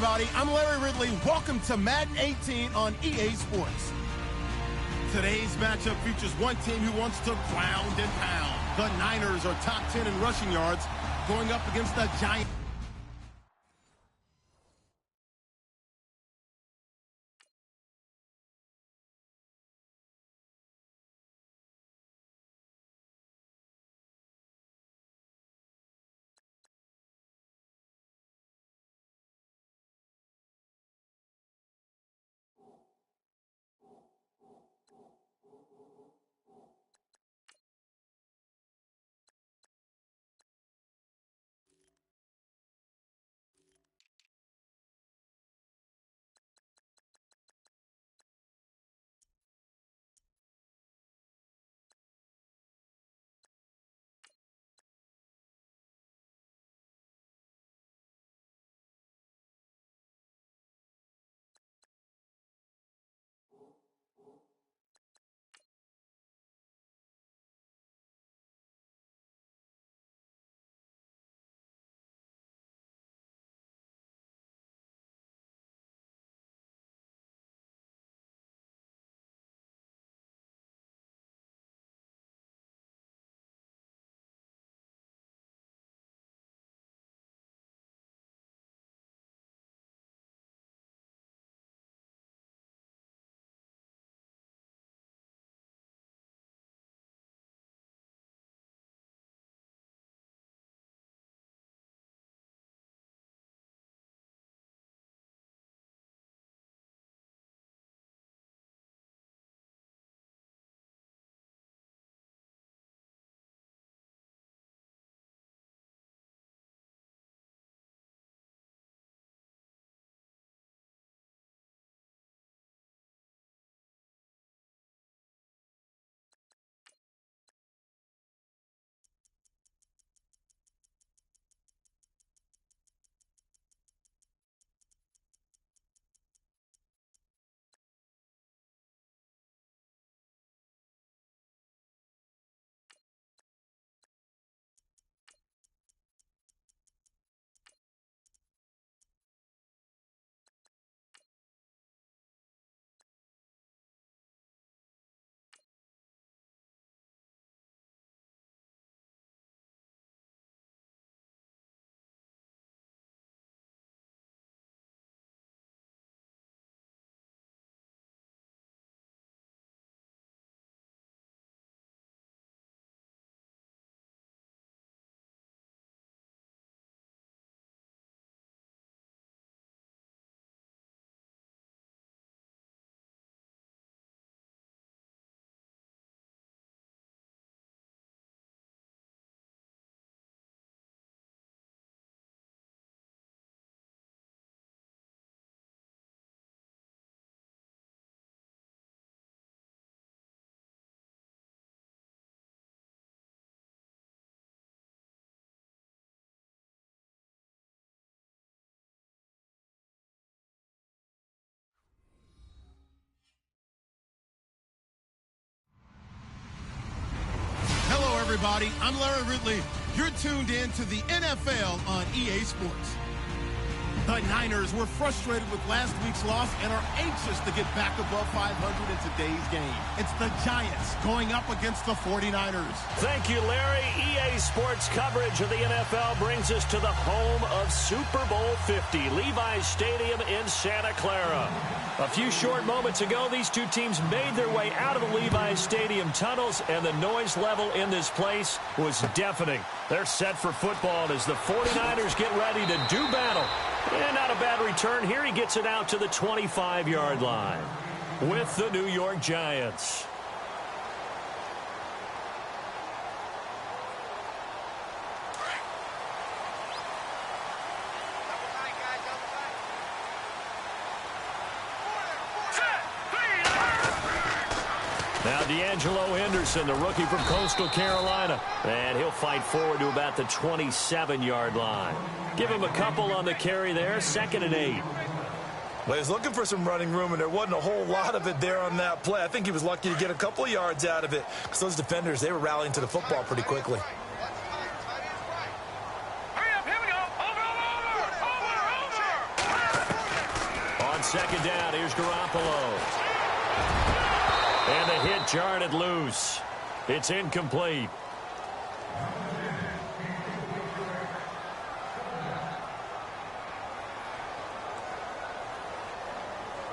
everybody. I'm Larry Ridley. Welcome to Madden 18 on EA Sports. Today's matchup features one team who wants to ground and pound. The Niners are top 10 in rushing yards, going up against the Giants. Everybody, I'm Larry Ridley. You're tuned in to the NFL on EA Sports. The Niners were frustrated with last week's loss and are anxious to get back above 500 in today's game. It's the Giants going up against the 49ers. Thank you, Larry. EA Sports coverage of the NFL brings us to the home of Super Bowl 50, Levi's Stadium in Santa Clara. A few short moments ago, these two teams made their way out of the Levi's Stadium tunnels, and the noise level in this place was deafening. They're set for football as the 49ers get ready to do battle. And not a bad return here. He gets it out to the 25-yard line with the New York Giants. Now D'Angelo Henderson, the rookie from Coastal Carolina. And he'll fight forward to about the 27-yard line. Give him a couple on the carry there, 2nd and 8. Well, he's looking for some running room, and there wasn't a whole lot of it there on that play. I think he was lucky to get a couple of yards out of it because those defenders, they were rallying to the football pretty quickly. Hurry up, here we go. Over. second down. Here's Garoppolo. And the hit jarred it loose. It's incomplete.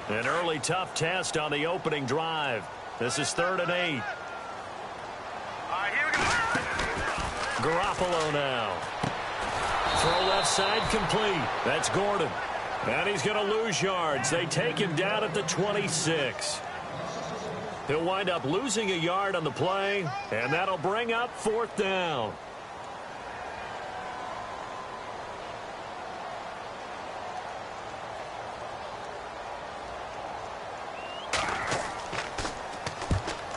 An early tough test on the opening drive. This is 3rd and 8. Garoppolo now. Throw left side complete. That's Gordon. And he's going to lose yards. They take him down at the 26. He'll wind up losing a yard on the play, and that'll bring up 4th down.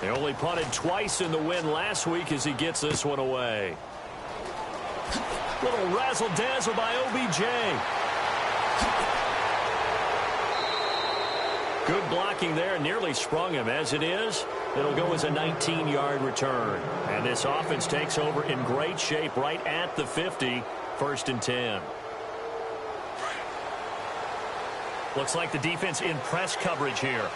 They only punted twice in the win last week as he gets this one away. Little razzle-dazzle by OBJ. Good blocking there. Nearly sprung him. As it is, it'll go as a 19-yard return. And this offense takes over in great shape right at the 50. 1st and 10. Looks like the defense in press coverage here.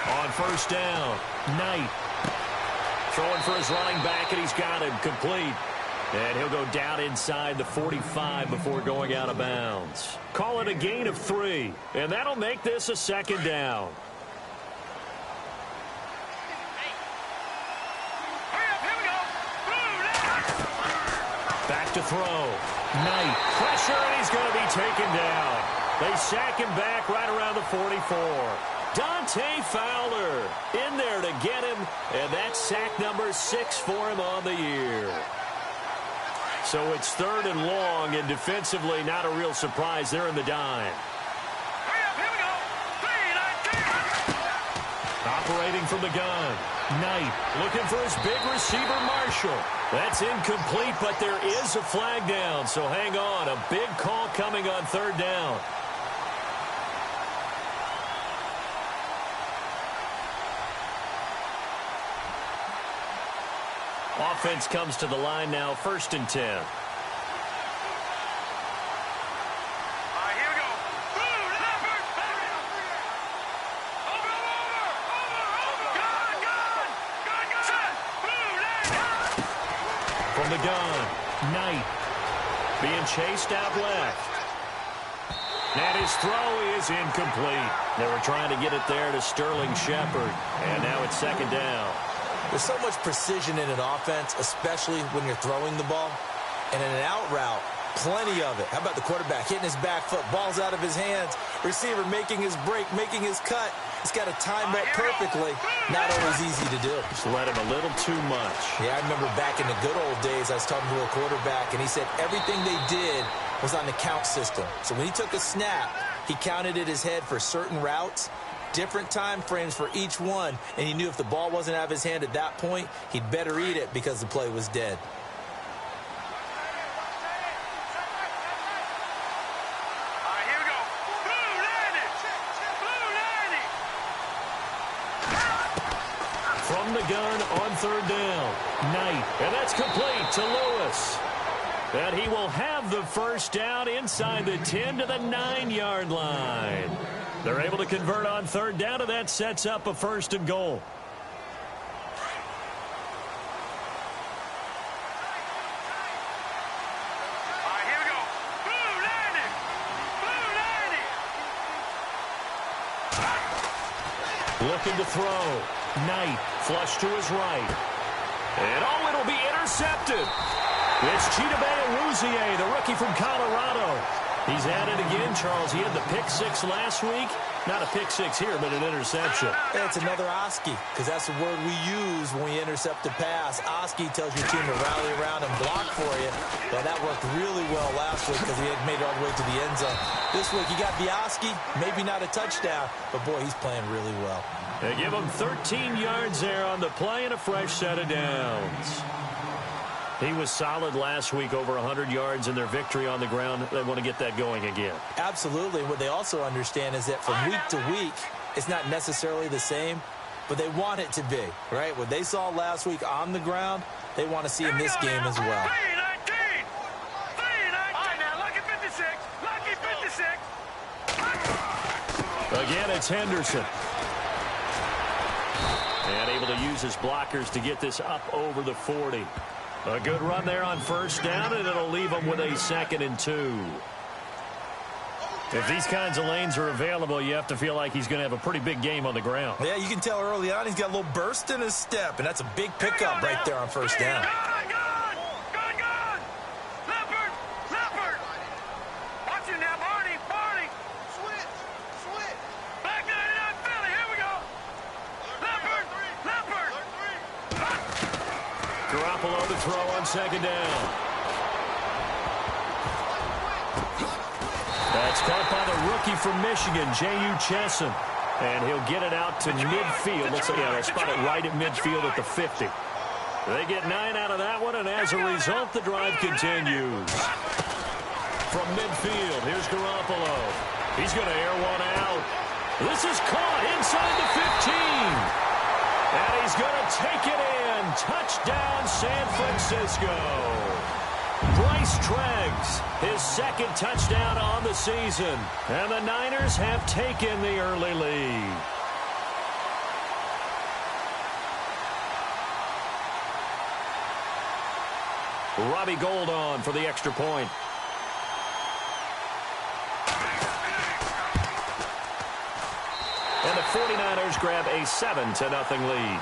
On 1st down, Knight. Throwing for his running back, and he's got him complete. And he'll go down inside the 45 before going out of bounds. Call it a gain of 3, and that'll make this a 2nd down. Back to throw. Knight. Pressure, and he's going to be taken down. They sack him back right around the 44. Dante Fowler in there to get him, and that's sack number 6 for him on the year. So it's 3rd and long, and defensively not a real surprise. They're in the dime. Operating from the gun. Knight looking for his big receiver, Marshall. That's incomplete, but there is a flag down, so hang on. A big call coming on 3rd down. Offense comes to the line now, 1st and 10. Here we go. From the gun, Knight being chased out left. And his throw is incomplete. They were trying to get it there to Sterling Shepard. And now it's 2nd down. There's so much precision in an offense, especially when you're throwing the ball. And in an out route, plenty of it. How about the quarterback hitting his back foot, ball's out of his hands, receiver making his break, making his cut. He's got to time that perfectly. Not always easy to do. Just let him a little too much. Yeah, I remember back in the good old days, I was talking to a quarterback, and he said everything they did was on the count system. So when he took a snap, he counted in his head for certain routes, different time frames for each one, and he knew if the ball wasn't out of his hand at that point, he'd better eat it because the play was dead. Here we go. Blue landing. From the gun on 3rd down, Knight. And that's complete to Lewis. And he will have the 1st down inside the 10 to the 9-yard line. They're able to convert on 3rd down, and that sets up a 1st and goal. Here we go. Blue landing. Looking to throw. Knight flush to his right. And oh, it'll be intercepted. It's Chidobe Awuzie, the rookie from Colorado. He's at it again, Charles. He had the pick 6 last week. Not a pick 6 here, but an interception. It's another Oski, because that's the word we use when we intercept a pass. Oski tells your team to rally around and block for you. Now, that worked really well last week because he had made it all the way to the end zone. This week, he got the Oski, maybe not a touchdown, but, boy, he's playing really well. They give him 13 yards there on the play and a fresh set of downs. He was solid last week, over 100 yards in their victory on the ground. They want to get that going again. Absolutely. What they also understand is that from week to week, it's not necessarily the same, but they want it to be, right? What they saw last week on the ground, they want to see in this game as well. All right, now look Again, it's Henderson. And able to use his blockers to get this up over the 40. A good run there on first down, and it'll leave him with a 2nd and 2. If these kinds of lanes are available, you have to feel like he's going to have a pretty big game on the ground. Yeah, you can tell early on he's got a little burst in his step, and that's a big pickup right there on first down. Garoppolo to throw on 2nd down. That's caught by the rookie from Michigan, J.U. And he'll get it out to midfield. Looks like they'll spot it right at midfield at the 50. They get 9 out of that one, and as a result, the drive continues. From midfield, here's Garoppolo. He's going to air one out. This is caught inside the 15. And he's going to take it in. Touchdown, San Francisco. Bryce Treggs, his 2nd touchdown on the season. And the Niners have taken the early lead. Robbie Gould on for the extra point. And the 49ers grab a 7-0 lead.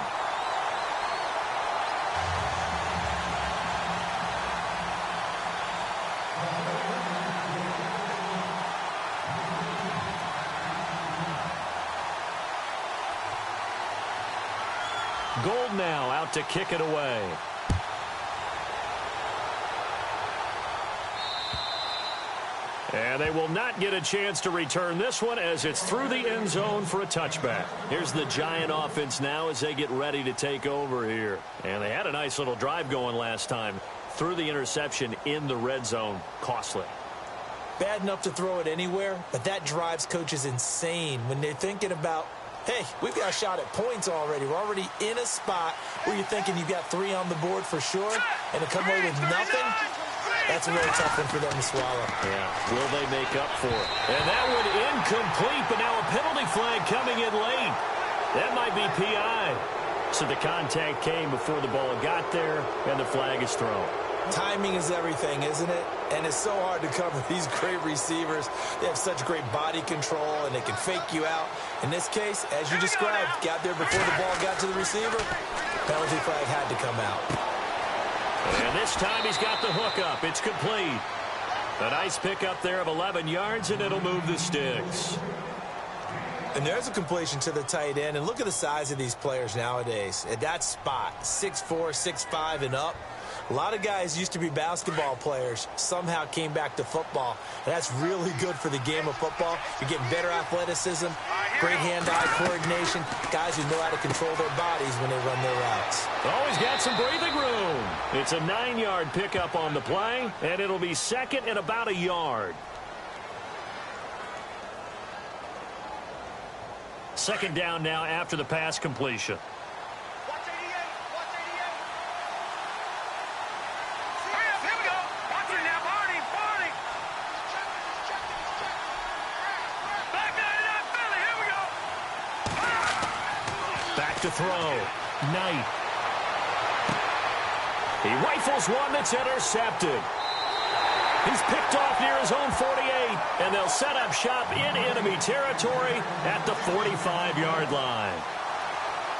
Gould now out to kick it away. And they will not get a chance to return this one as it's through the end zone for a touchback. Here's the Giant offense now as they get ready to take over here. And they had a nice little drive going last time. Through the interception in the red zone. Costly. Bad enough to throw it anywhere, but that drives coaches insane when they're thinking about, hey, we've got a shot at points already. We're already in a spot where you're thinking you've got 3 on the board for sure, and to come away with nothing, that's a really tough one for them to swallow. Yeah, will they make up for it? And that one incomplete, but now a penalty flag coming in late. That might be PI. So the contact came before the ball got there, and the flag is thrown. Timing is everything, isn't it? And it's so hard to cover these great receivers. They have such great body control, and they can fake you out. In this case, as you described, got there before the ball got to the receiver. Penalty flag had to come out. And this time he's got the hook up. It's complete. A nice pickup there of 11 yards, and it'll move the sticks. And there's a completion to the tight end. And look at the size of these players nowadays. At that spot, 6'4", 6'5", and up. A lot of guys used to be basketball players, somehow came back to football. And that's really good for the game of football. You're getting better athleticism, great hand-eye coordination, guys who know how to control their bodies when they run their routes. Always got some breathing room. It's a 9-yard pickup on the play, and it'll be second and about a yard. Second down now after the pass completion. To throw. Knight. He rifles one that's intercepted. He's picked off near his own 48, and they'll set up shop in enemy territory at the 45-yard line.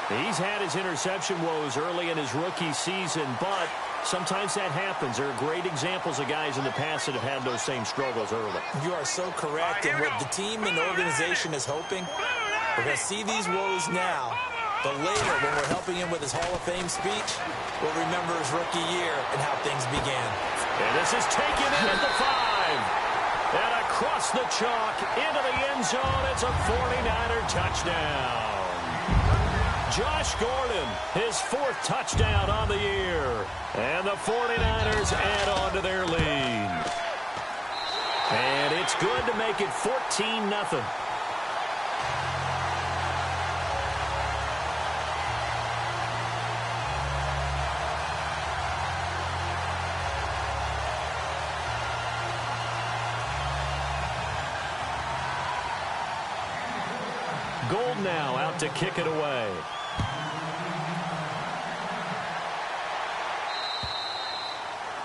He's had his interception woes early in his rookie season, but sometimes that happens. There are great examples of guys in the past that have had those same struggles early. You are so correct, and what the team and organization is hoping, we're going to see these woes now. But later, when we're helping him with his Hall of Fame speech, we'll remember his rookie year and how things began. And this is taken in at the 5. And across the chalk into the end zone, it's a 49er touchdown. Josh Gordon, his 4th touchdown on the year. And the 49ers add on to their lead. And it's good to make it 14-0. Gold now out to kick it away.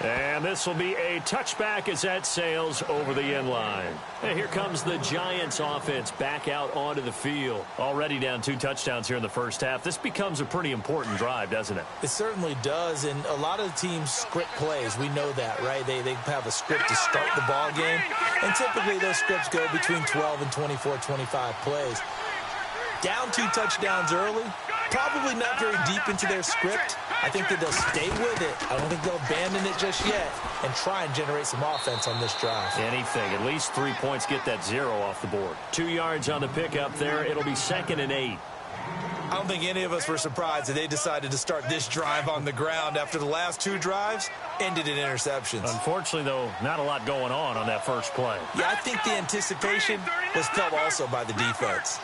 And this will be a touchback as that sails over the end line. And here comes the Giants offense back out onto the field. Already down 2 touchdowns here in the first half. This becomes a pretty important drive, doesn't it? It certainly does, and a lot of the teams script plays. We know that, right? They have a script to start the ball game, and typically those scripts go between 12 and 24, 25 plays. Down 2 touchdowns early, probably not very deep into their script. I think that they'll stay with it. I don't think they'll abandon it just yet and try and generate some offense on this drive. Anything. At least 3 points, get that 0 off the board. 2 yards on the pickup there. It'll be 2nd and 8. I don't think any of us were surprised that they decided to start this drive on the ground after the last 2 drives ended in interceptions. Unfortunately, though, not a lot going on that first play. Yeah, I think the anticipation was felt also by the defense.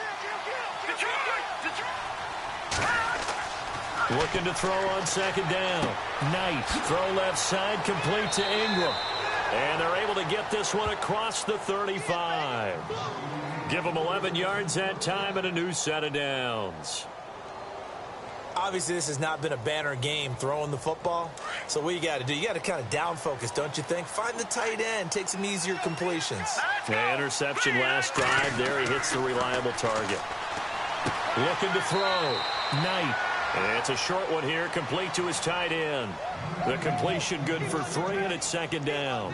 Looking to throw on 2nd down. Knight, throw left side, complete to Ingram. And they're able to get this one across the 35. Give them 11 yards that time and a new set of downs. Obviously, this has not been a banner game throwing the football. So what you got to do, you got to kind of down focus, don't you think? Find the tight end, take some easier completions. Yeah, interception last drive. There he hits the reliable target. Looking to throw. Knight. And it's a short one here, complete to his tight end. The completion good for 3, and it's 2nd down.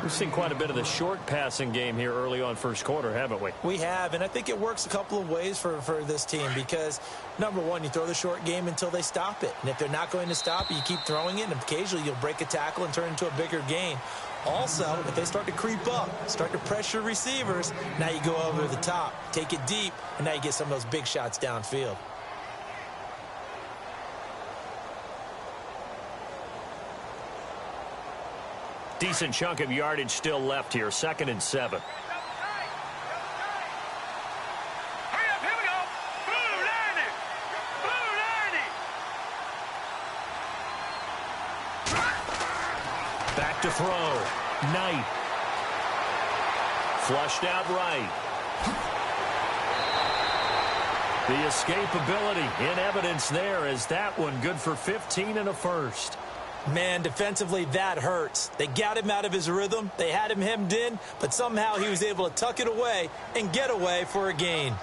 We've seen quite a bit of the short passing game here early on first quarter, haven't we? We have, and I think it works a couple of ways for this team because, number one, you throw the short game until they stop it. And if they're not going to stop it, you keep throwing it, and occasionally you'll break a tackle and turn it into a bigger gain. Also, if they start to creep up, start to pressure receivers, now you go over the top, take it deep, and now you get some of those big shots downfield. Decent chunk of yardage still left here. 2nd and 7. Hurry up, here we go. Blue landing. Blue landing. Back to throw. Knight. Flushed out right. The escapability in evidence there as that one good for 15 and a first. Man, defensively, that hurts. They got him out of his rhythm. They had him hemmed in, but somehow he was able to tuck it away and get away for a gain. Here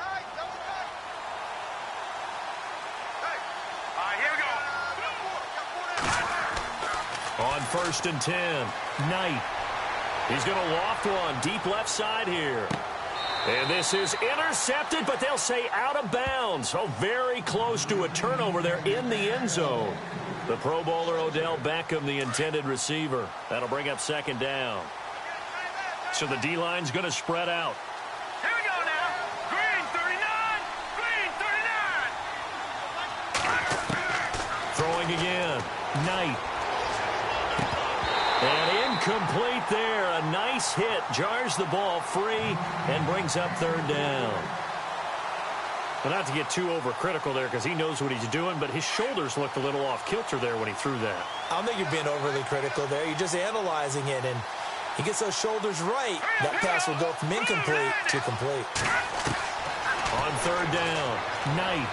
we go. On 1st and 10, Knight. He's going to loft one deep left side here. And this is intercepted, but they'll say out of bounds. So very close to a turnover there in the end zone. The Pro Bowler Odell Beckham, the intended receiver. That'll bring up 2nd down. So the D-line's going to spread out. Here we go now. Green 39. Green 39. Throwing again. Knight. And incomplete there. A nice hit. Jars the ball free and brings up 3rd down. Well, not to get too overcritical there because he knows what he's doing, but his shoulders looked a little off kilter there when he threw that. I don't think you're being overly critical there. You're just analyzing it, and he gets those shoulders right. That pass will go from incomplete to complete. On 3rd down, Knight.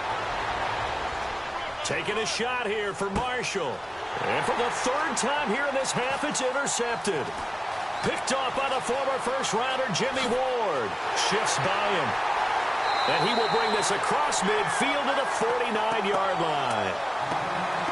Taking a shot here for Marshall. And for the 3rd time here in this half, it's intercepted. Picked off by the former first-rounder Jimmy Ward. Shifts by him. And he will bring this across midfield to the 49-yard line.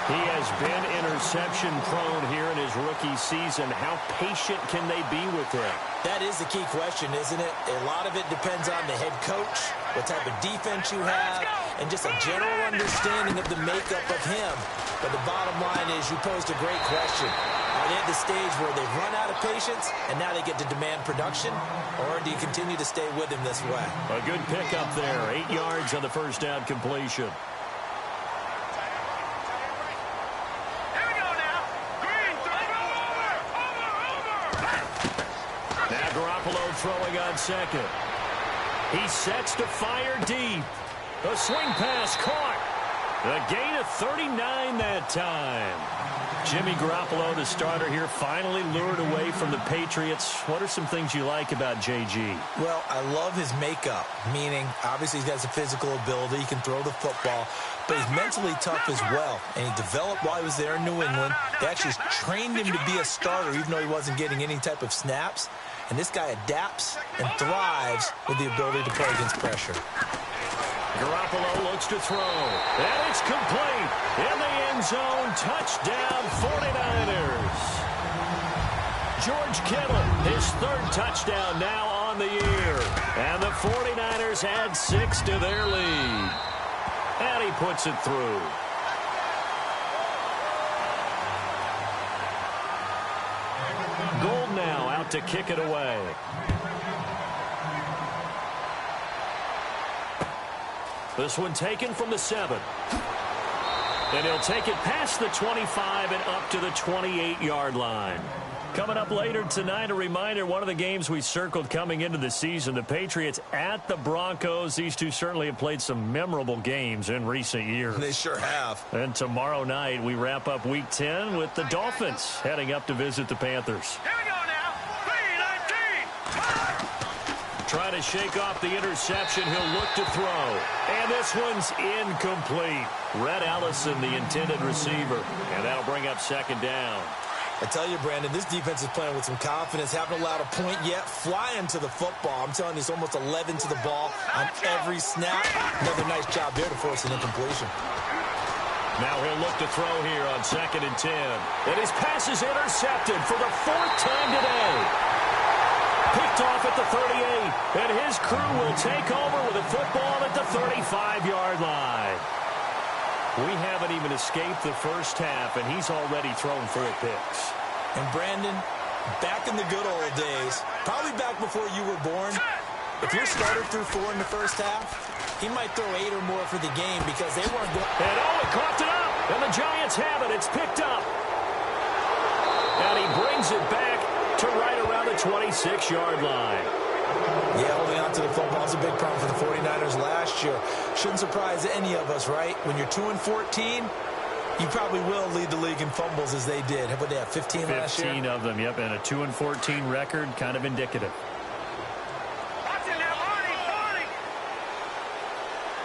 He has been interception-prone here in his rookie season. How patient can they be with him? That is the key question, isn't it? A lot of it depends on the head coach, what type of defense you have, and just a general understanding of the makeup of him. But the bottom line is you posed a great question. Are they at the stage where they've run out of patience and now they get to demand production? Or do you continue to stay with him this way? A good pickup there. 8 yards on the 1st down completion. Here we go now. Green 30. Over. Now Garoppolo throwing on 2nd. He sets to fire deep. A swing pass caught. A gain of 39 that time. Jimmy Garoppolo, the starter here, finally lured away from the Patriots. What are some things you like about JG? Well, I love his makeup, meaning obviously he's got some physical ability. He can throw the football, but he's mentally tough as well. And he developed while he was there in New England. They actually trained him to be a starter, even though he wasn't getting any type of snaps. And this guy adapts and thrives with the ability to play against pressure. Garoppolo looks to throw, and it's complete. In the end zone, touchdown 49ers. George Kittle, his third touchdown now on the year. And the 49ers add 6 to their lead. And he puts it through. Gold now out to kick it away. This one taken from the 7. And he'll take it past the 25 and up to the 28-yard line. Coming up later tonight, a reminder, one of the games we circled coming into the season, the Patriots at the Broncos. These two certainly have played some memorable games in recent years. They sure have. And tomorrow night, we wrap up Week 10 with the Dolphins heading up to visit the Panthers. Here we go now. 3-19. Trying to shake off the interception. He'll look to throw. And this one's incomplete. Red Ellison, the intended receiver. And that'll bring up second down. I tell you, Brandon, this defense is playing with some confidence. Haven't allowed a point yet. Flying to the football. I'm telling you, it's almost 11 to the ball on every snap. Another nice job there to force an incompletion. Now he'll look to throw here on 2nd and 10. And his pass is intercepted for the 4th time today. Picked off at the 38, and his crew will take over with the football at the 35-yard line. We haven't even escaped the first half, and he's already thrown 4 picks. And Brandon, back in the good old days, probably back before you were born, if your starter threw 4 in the first half, he might throw 8 or more for the game because they weren't going. And he coughed it up, and the Giants have it. It's picked up. And he brings it back to right around the 26-yard line. Yeah, holding on to the football is a big problem for the 49ers last year. Shouldn't surprise any of us, right? When you're 2-14, you probably will lead the league in fumbles as they did. How about that, 15 last year? 15 of them, yep, and a 2-14 record, kind of indicative. Watch it now, Barney.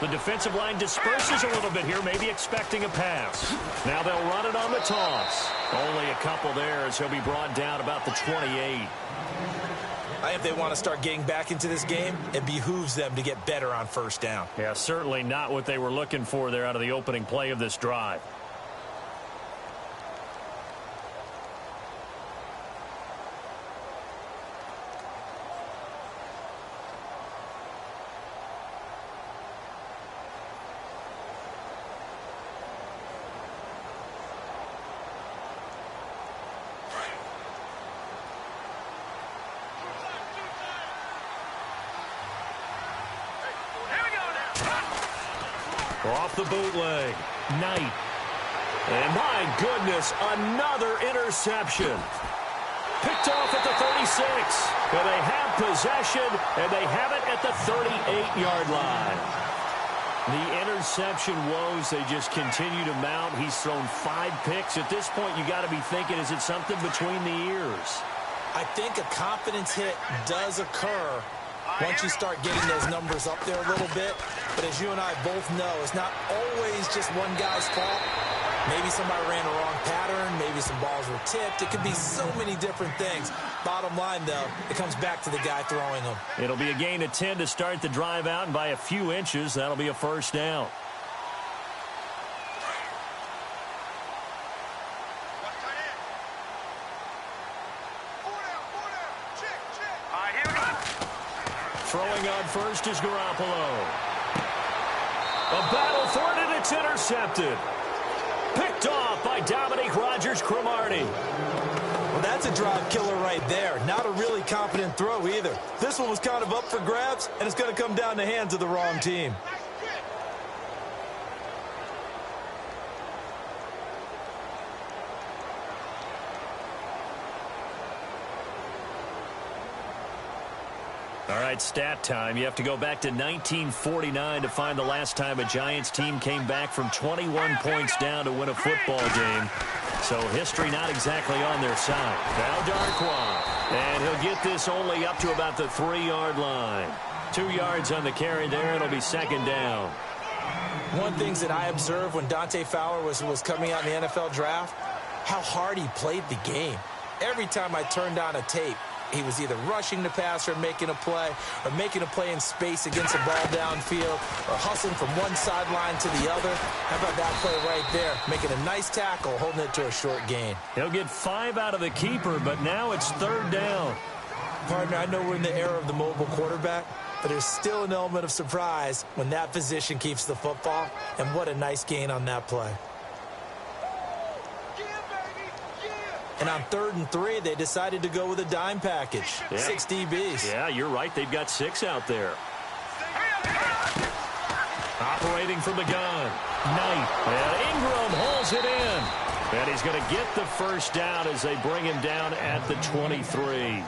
The defensive line disperses a little bit here, maybe expecting a pass. Now they'll run it on the toss. Only a couple there as he'll be brought down about the 28. If they want to start getting back into this game, it behooves them to get better on first down. Yeah, certainly not what they were looking for there out of the opening play of this drive. Off the bootleg, Knight. And my goodness, another interception. Picked off at the 36. And they have possession, and they have it at the 38-yard line. The interception woes, they just continue to mount. He's thrown 5 picks. At this point, you got to be thinking, is it something between the ears? I think a confidence hit does occur once you start getting those numbers up there a little bit. But as you and I both know, it's not always just one guy's fault. Maybe somebody ran a wrong pattern. Maybe some balls were tipped. It could be so many different things. Bottom line, though, it comes back to the guy throwing them. It'll be a gain of 10 to start the drive out, and by a few inches, that'll be a first down. Throwing on first is Garoppolo. A battle for it, and it's intercepted. Picked off by Dominique Rodgers-Cromartie. Well, that's a drive killer right there. Not a really confident throw either. This one was kind of up for grabs, and it's going to come down the hands of the wrong team. All right, stat time. You have to go back to 1949 to find the last time a Giants team came back from 21 points down to win a football game. So history not exactly on their side. Now Darkwa. And he'll get this only up to about the 3-yard line. 2 yards on the carry there. It'll be second down. One thing that I observed when Dante Fowler was coming out in the NFL draft, how hard he played the game. Every time I turned on a tape, he was either rushing the passer and making a play, or making a play in space against a ball downfield, or hustling from one sideline to the other. How about that play right there? Making a nice tackle, holding it to a short gain. He'll get 5 out of the keeper, but now it's third down. Partner, I know we're in the era of the mobile quarterback, but there's still an element of surprise when that position keeps the football, and what a nice gain on that play. And on 3rd and 3, they decided to go with a dime package. Yeah. 6 DBs. Yeah, you're right. They've got 6 out there. Operating from the gun. Knight. And Ingram holds it in. And he's going to get the first down as they bring him down at the 23.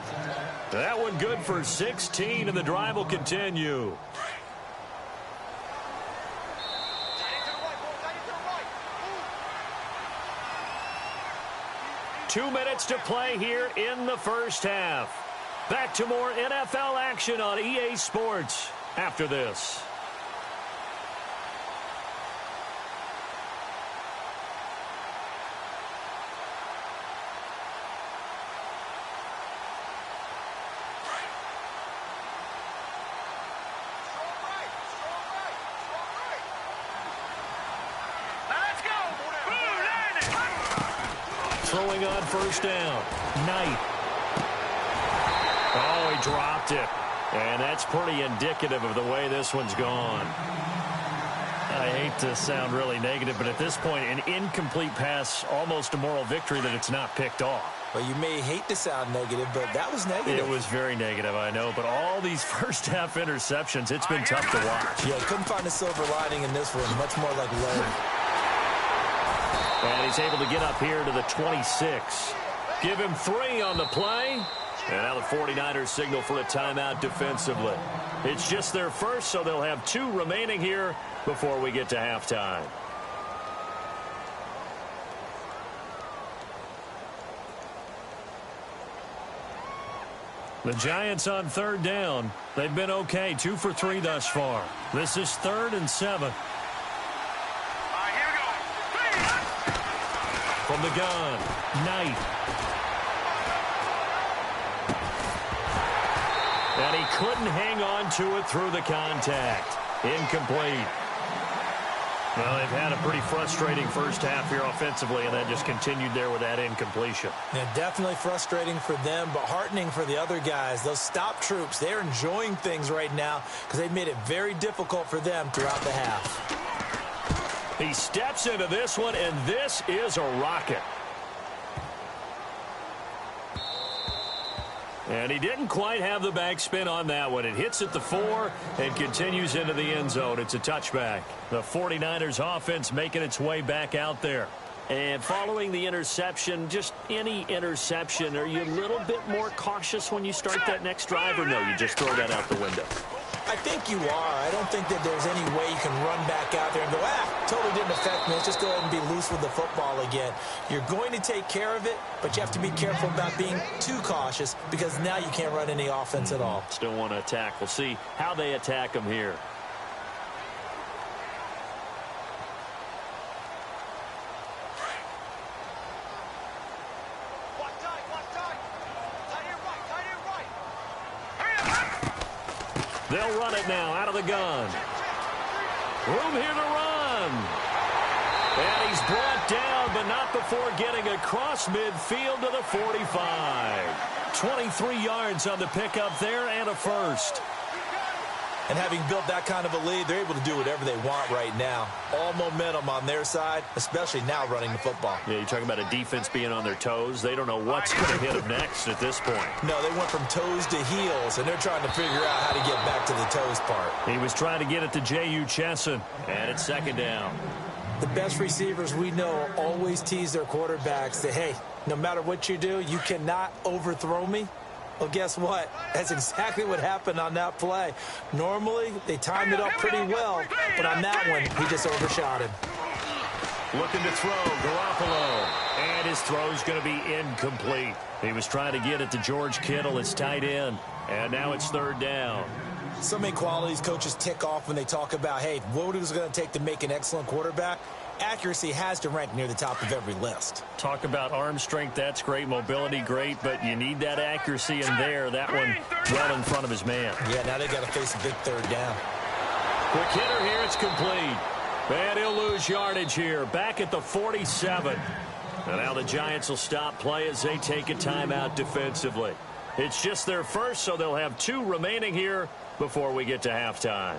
That one good for 16, and the drive will continue. Two minutes to play here in the first half. Back to more NFL action on EA Sports after this. Throwing on first down. Knight. Oh, he dropped it. And that's pretty indicative of the way this one's gone. I hate to sound really negative, but at this point, an incomplete pass, almost a moral victory that it's not picked off. Well, you may hate to sound negative, but that was negative. It was very negative, I know. But all these first-half interceptions, it's been tough to watch. Yeah, couldn't find a silver lining in this one. Much more like lead. And he's able to get up here to the 26. Give him 3 on the play. And now the 49ers signal for a timeout defensively. It's just their first, so they'll have 2 remaining here before we get to halftime. The Giants on third down. They've been okay, 2 for 3 thus far. This is 3rd and 7. From the gun, Knight. And he couldn't hang on to it through the contact. Incomplete. Well, they've had a pretty frustrating first half here offensively, and then just continued there with that incompletion. Yeah, definitely frustrating for them, but heartening for the other guys. Those stop troops, they're enjoying things right now because they've made it very difficult for them throughout the half. He steps into this one, and this is a rocket. And he didn't quite have the backspin on that one. It hits at the 4 and continues into the end zone. It's a touchback. The 49ers offense making its way back out there. And following the interception, just any interception, are you a little bit more cautious when you start that next drive, or no, you just throw that out the window? I think you are. I don't think that there's any way you can run back out there and go, totally didn't affect me. Let's just go ahead and be loose with the football again. You're going to take care of it, but you have to be careful about being too cautious because now you can't run any offense at all. Still want to attack. We'll see how they attack them here. They'll run it now out of the gun. Room here to run. And he's brought down, but not before getting across midfield to the 45. 23 yards on the pickup there and a first. And having built that kind of a lead, they're able to do whatever they want right now. All momentum on their side, especially now running the football. Yeah, you're talking about a defense being on their toes. They don't know what's going to hit them next at this point. No, they went from toes to heels, and they're trying to figure out how to get back to the toes part. He was trying to get it to J.U. Chesson, and it's second down. The best receivers we know always tease their quarterbacks that, hey, no matter what you do, you cannot overthrow me. Well, guess what? That's exactly what happened on that play. Normally, they timed it up pretty well, but on that one, he just overshot him. Looking to throw, Garoppolo. And his throw's going to be incomplete. He was trying to get it to George Kittle, his tight end. And now it's third down. So many qualities coaches tick off when they talk about, hey, what is it going to take to make an excellent quarterback? Accuracy has to rank near the top of every list. Talk about arm strength, that's great. Mobility, great. But you need that accuracy in there. That one well in front of his man. Yeah, now they got to face a big third down. Quick hitter here, it's complete. And he'll lose yardage here. Back at the 47. And now the Giants will stop play as they take a timeout defensively. It's just their first, so they'll have 2 remaining here before we get to halftime.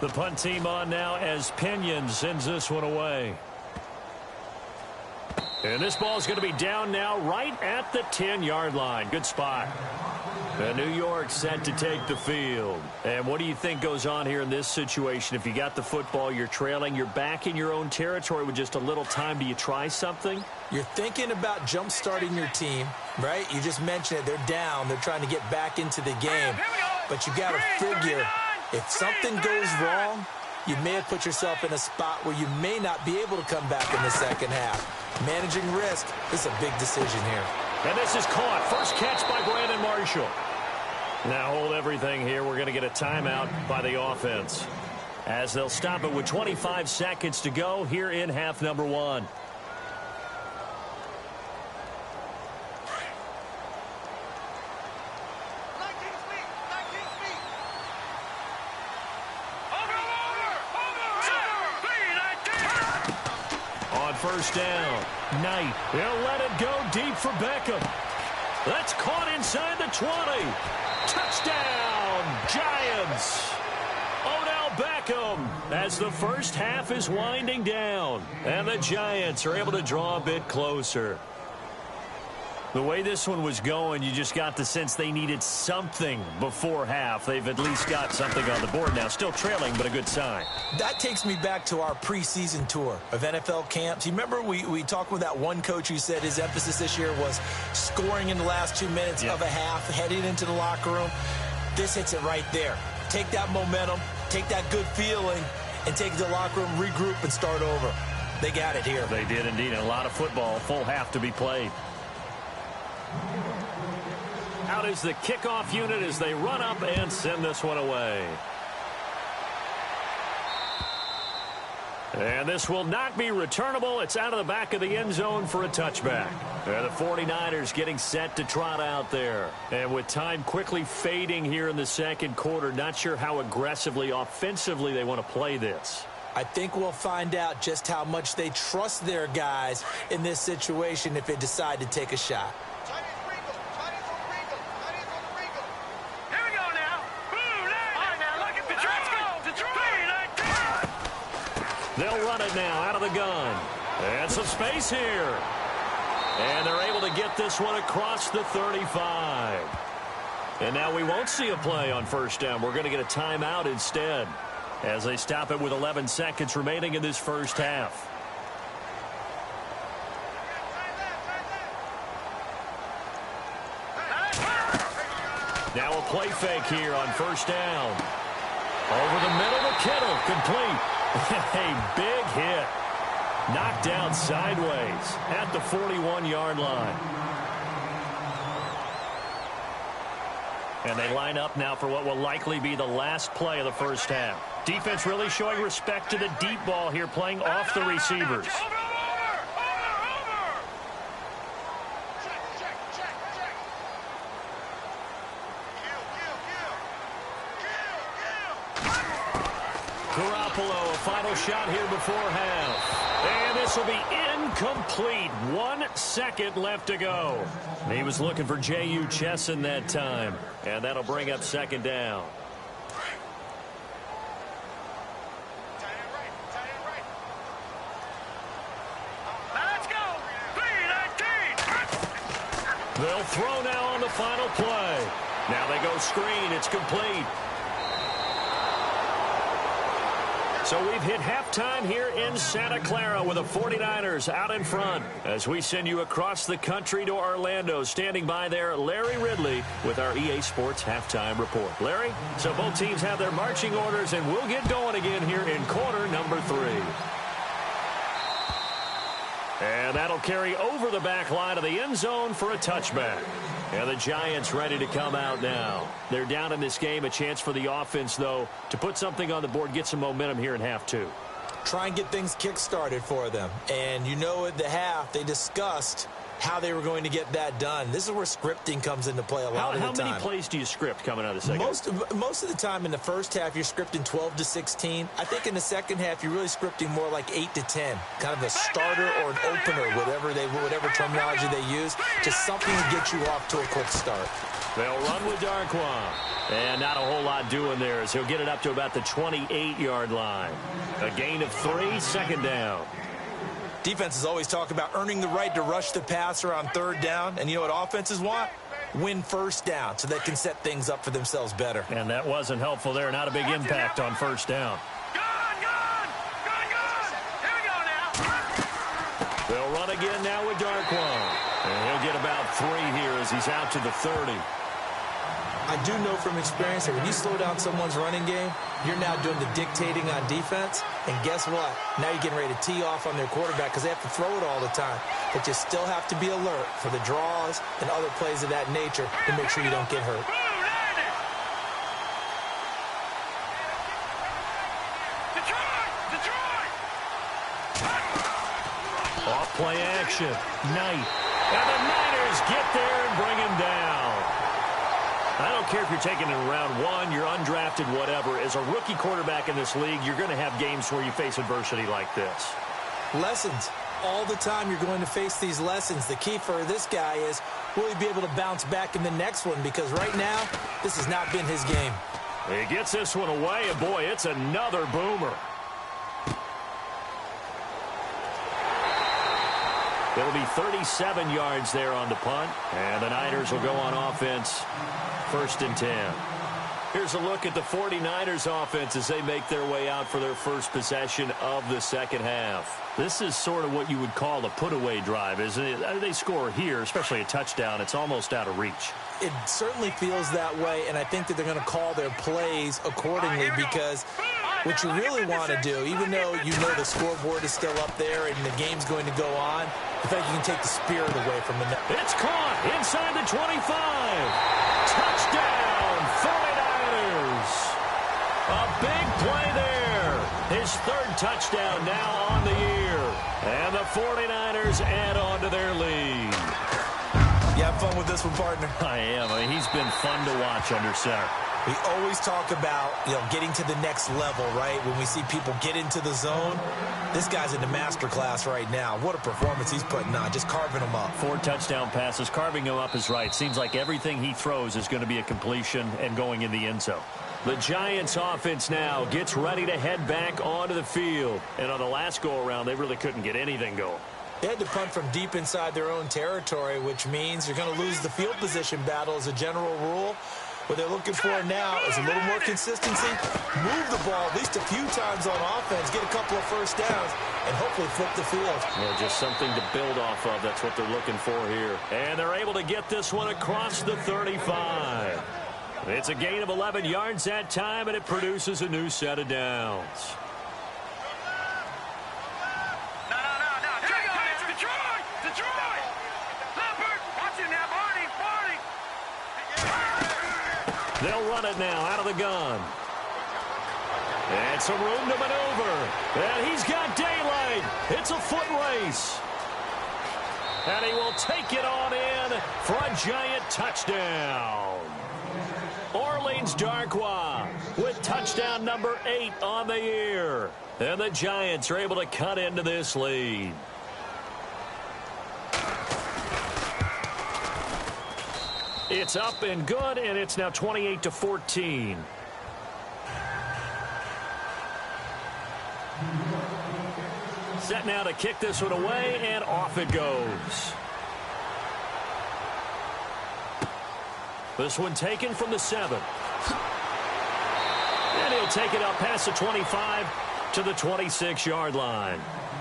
The punt team on now as Pinion sends this one away. And this ball is going to be down now right at the 10-yard line. Good spot. And New York set to take the field. And what do you think goes on here in this situation? If you got the football, you're trailing, you're back in your own territory with just a little time. Do you try something? You're thinking about jump-starting your team, right? You just mentioned it. They're down. They're trying to get back into the game. But you got to figure, if something goes wrong, you may have put yourself in a spot where you may not be able to come back in the second half. Managing risk is a big decision here. And this is caught. First catch by Brandon Marshall. Now hold everything here. We're going to get a timeout by the offense, as they'll stop it with 25 seconds to go here in half number 1. First down. Knight. He'll let it go deep for Beckham. That's caught inside the 20. Touchdown, Giants. Odell Beckham as the first half is winding down. And the Giants are able to draw a bit closer. The way this one was going, you just got the sense they needed something before half. They've at least got something on the board now. Still trailing, but a good sign. That takes me back to our preseason tour of NFL camps. You remember we talked with that one coach who said his emphasis this year was scoring in the last 2 minutes of a half, heading into the locker room. This hits it right there. Take that momentum, take that good feeling, and take it to the locker room, regroup, and start over. They got it here. They did indeed. And a lot of football, full half to be played. Out is the kickoff unit as they run up and send this one away. And this will not be returnable. It's out of the back of the end zone for a touchback. And the 49ers getting set to trot out there. And with time quickly fading here in the second quarter, not sure how aggressively, offensively they want to play this. I think we'll find out just how much they trust their guys in this situation if they decide to take a shot. They'll run it now out of the gun. And some space here. And they're able to get this one across the 35. And now we won't see a play on first down. We're going to get a timeout instead as they stop it with 11 seconds remaining in this first half. Now a play fake here on first down. Over the middle to Kittle, complete. A big hit. Knocked down sideways at the 41-yard line. And they line up now for what will likely be the last play of the first half. Defense really showing respect to the deep ball here, playing off the receivers. Garoppolo, a final shot here before half. And this will be incomplete. 1 second left to go. He was looking for J.U. Chesson that time. And that'll bring up second down. Let's go. 3-19. They'll throw now on the final play. Now they go screen. It's complete. So we've hit halftime here in Santa Clara with the 49ers out in front. As we send you across the country to Orlando, standing by there, Larry Ridley with our EA Sports Halftime Report. Larry, so both teams have their marching orders, and we'll get going again here in quarter number 3. And that'll carry over the back line of the end zone for a touchback. And the Giants ready to come out now. They're down in this game. A chance for the offense, though, to put something on the board, get some momentum here in half 2. Try and get things kick-started for them. And you know at the half, they discussed how they were going to get that done. This is where scripting comes into play a lot of the time. How many plays do you script coming out of the second? Most of the time in the first half, you're scripting 12 to 16. I think in the second half, you're really scripting more like 8 to 10. Kind of a starter or an opener, whatever terminology they use. Just something to get you off to a quick start. They'll run with Darquan. And not a whole lot doing there as he'll get it up to about the 28-yard line. A gain of 3, second down. Defenses always talk about earning the right to rush the passer on third down. And you know what offenses want? Win first down so they can set things up for themselves better. And that wasn't helpful there. Not a big impact on first down. Gone! Here we go now. They'll run again now with Darquan. And he'll get about 3 here as he's out to the 30. I do know from experience that when you slow down someone's running game, you're now doing the dictating on defense. And guess what? Now you're getting ready to tee off on their quarterback because they have to throw it all the time. But you still have to be alert for the draws and other plays of that nature to make sure you don't get hurt. Off play action. Knight. And the Niners get there and bring him down. I don't care if you're taking it in round 1, you're undrafted, whatever. As a rookie quarterback in this league, you're going to have games where you face adversity like this. Lessons. All the time you're going to face these lessons. The key for this guy is, will he be able to bounce back in the next one? Because right now, this has not been his game. He gets this one away, and boy, it's another boomer. It'll be 37 yards there on the punt, and the Niners will go on offense. 1st and 10. Here's a look at the 49ers offense as they make their way out for their first possession of the second half. This is sort of what you would call a put-away drive, isn't it? They score here, especially a touchdown. It's almost out of reach. It certainly feels that way, and I think that they're going to call their plays accordingly because what you really want to do, even though you know the scoreboard is still up there and the game's going to go on, I think you can take the spirit away from the net. It's caught inside the 25. Touchdown, 49ers. A big play there. His 3rd touchdown now on the year. And the 49ers add on to their lead. You have fun with this one, partner? I am. I mean, he's been fun to watch under center. We always talk about, getting to the next level, right? When we see people get into the zone, this guy's in the master class right now. What a performance he's putting on, just carving them up. 4 touchdown passes. Carving him up is right. Seems like everything he throws is going to be a completion and going in the end zone. The Giants offense now gets ready to head back onto the field. And on the last go-around, they really couldn't get anything going. They had to punt from deep inside their own territory, which means you're going to lose the field position battle as a general rule. What they're looking for now is a little more consistency, move the ball at least a few times on offense, get a couple of first downs, and hopefully flip the field. Yeah, just something to build off of. That's what they're looking for here. And they're able to get this one across the 35. It's a gain of 11 yards that time, and it produces a new set of downs. They'll run it now out of the gun. And some room to maneuver. And he's got daylight. It's a foot race. And he will take it on in for a giant touchdown. Orleans Darquan with touchdown number 8 on the year. And the Giants are able to cut into this lead. It's up and good, and it's now 28-14. Set now to kick this one away, and off it goes. This one taken from the 7. And he'll take it up past the 25 to the 26-yard line.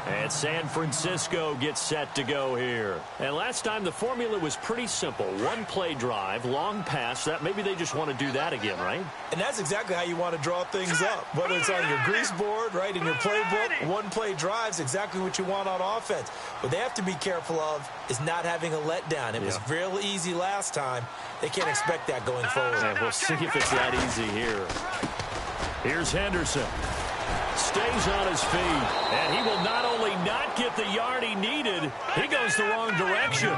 And San Francisco gets set to go here. And last time the formula was pretty simple. One play drive, long pass. That maybe they just want to do that again, right? And that's exactly how you want to draw things up. Whether it's on your grease board, right, in your playbook, one play drive is exactly what you want on offense. What they have to be careful of is not having a letdown. It was real easy last time. They can't expect that going forward. And we'll see if it's that easy here. Here's Henderson. Stays on his feet, and he will not only not get the yard he needed, he goes the wrong direction.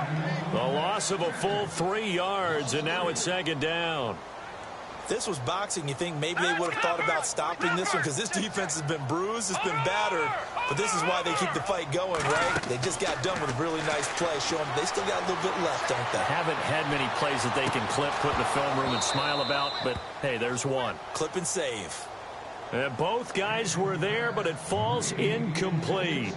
The loss of a full 3 yards, and now it's second down. If this was boxing, you think maybe they would have thought about stopping this one, because this defense has been bruised, it's been battered, but this is why they keep the fight going, right? They just got done with a really nice play, showing they still got a little bit left, don't they? Haven't had many plays that they can clip, put in the film room, and smile about, but hey, there's one. Clip and save. And both guys were there, but it falls incomplete.